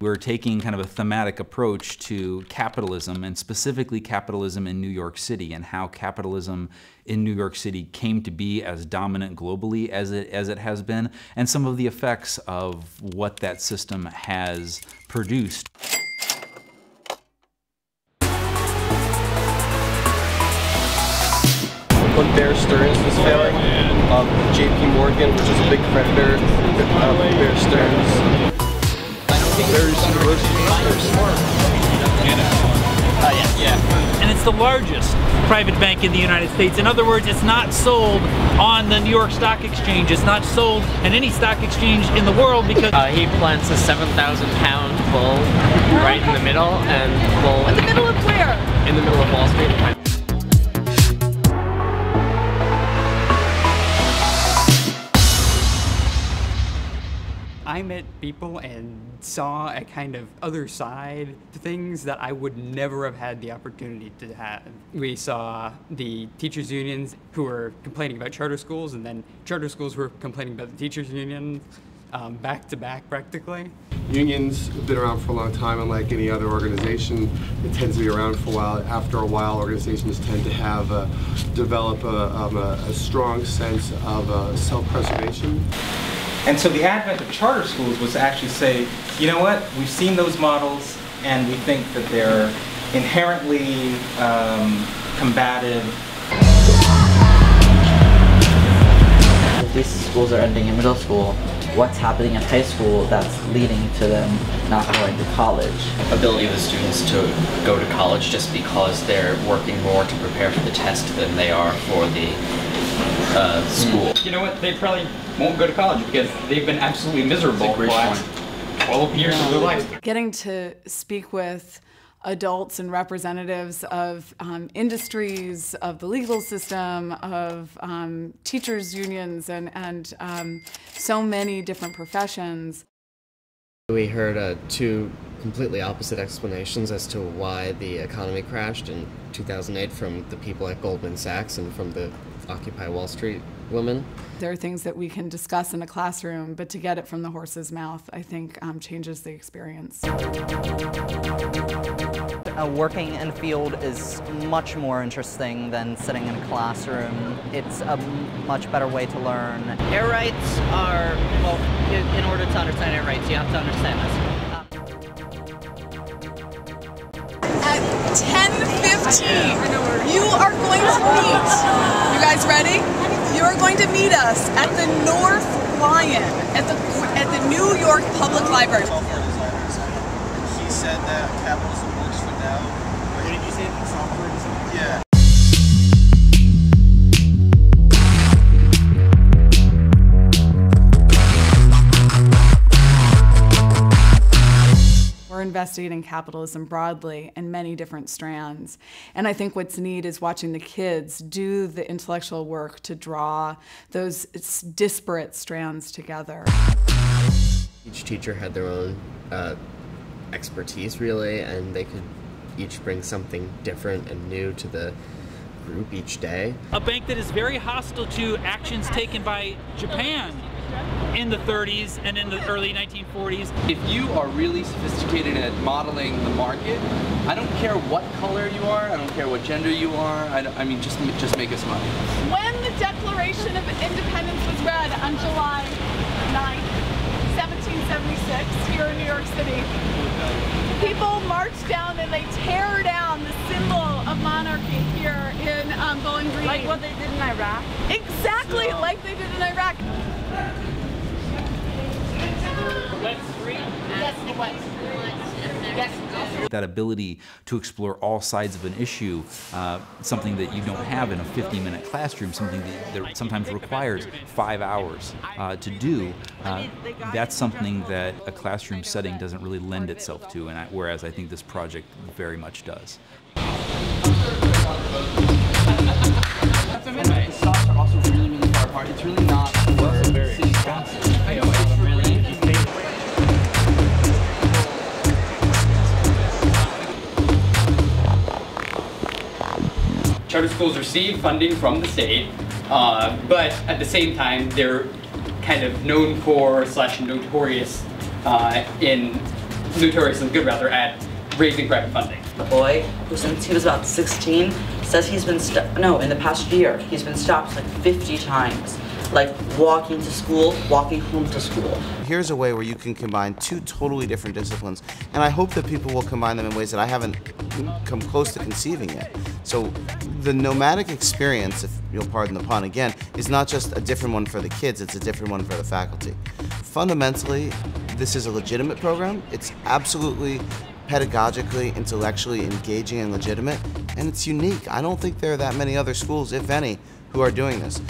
We're taking kind of a thematic approach to capitalism, and specifically capitalism in New York City, and how capitalism in New York City came to be as dominant globally as it has been, and some of the effects of what that system has produced. When Bear Stearns was failing, JP Morgan, which is a big creditor of Bear Stearns. Bears University. And it's the largest private bank in the United States. In other words, it's not sold on the New York Stock Exchange. It's not sold at any stock exchange in the world because he plants a 7,000-pound bull right in the middle, and bull in the middle of where? In the middle of Wall Street. I met people and saw a kind of other side to things that I would never have had the opportunity to have. We saw the teachers' unions who were complaining about charter schools, and then charter schools were complaining about the teachers' unions, back to back practically. Unions have been around for a long time, and like any other organization, it tends to be around for a while. After a while, organizations tend to have develop a strong sense of self-preservation. And so the advent of charter schools was to actually say, you know what, we've seen those models and we think that they're inherently combative. If these schools are ending in middle school, what's happening in high school that's leading to them not going to college? Ability of the students to go to college just because they're working more to prepare for the test than they are for the school. You know what, they probably won't go to college because they've been absolutely miserable for the last 12 years of their life. Getting to speak with adults and representatives of industries, of the legal system, of teachers' unions, and so many different professions. We heard two completely opposite explanations as to why the economy crashed in 2008 from the people at Goldman Sachs and from the Occupy Wall Street women. There are things that we can discuss in a classroom, but to get it from the horse's mouth, I think, changes the experience. Working in a field is much more interesting than sitting in a classroom. It's a much better way to learn. Air rights are, well, in order to understand air rights, you have to understand this. At 10:15, you are going to meet. You guys ready? You are going to meet us at the North Lion at the New York Public Library. He said that capitalism works for now. What did you say? Software design? Yeah. We're investigating capitalism broadly in many different strands. And I think what's neat is watching the kids do the intellectual work to draw those disparate strands together. Each teacher had their own expertise, really, and they could each bring something different and new to the group each day. a bank that is very hostile to actions taken by Japan in the 30s and in the early 1940s. If you are really sophisticated at modeling the market, I don't care what color you are, I don't care what gender you are, I mean, just make us money. When the Declaration of Independence was read on July 9th, 1776, here in New York City, people marched down and they tear down the symbol of monarchy here in Bowling Green. Like what they did in Iraq? Exactly, like they did in Iraq. That ability to explore all sides of an issue, something that you don't have in a 50-minute classroom, something that sometimes requires 5 hours to do, that's something that a classroom setting doesn't really lend itself to, and whereas I think this project very much does. The stocks are also really, really far apart. It's really not very expensive. I know, it's really Charter schools receive funding from the state, but at the same time, they're kind of known for / notorious in notoriously good rather at raising private funding. A boy who since he was about 16 says he's been in the past year, he's been stopped like 50 times. Like walking to school, walking home to school. Here's a way where you can combine two totally different disciplines, and I hope that people will combine them in ways that I haven't come close to conceiving yet. So the nomadic experience, if you'll pardon the pun again, is not just a different one for the kids, it's a different one for the faculty. Fundamentally, this is a legitimate program. It's absolutely pedagogically, intellectually engaging and legitimate, and it's unique. I don't think there are that many other schools, if any, who are doing this.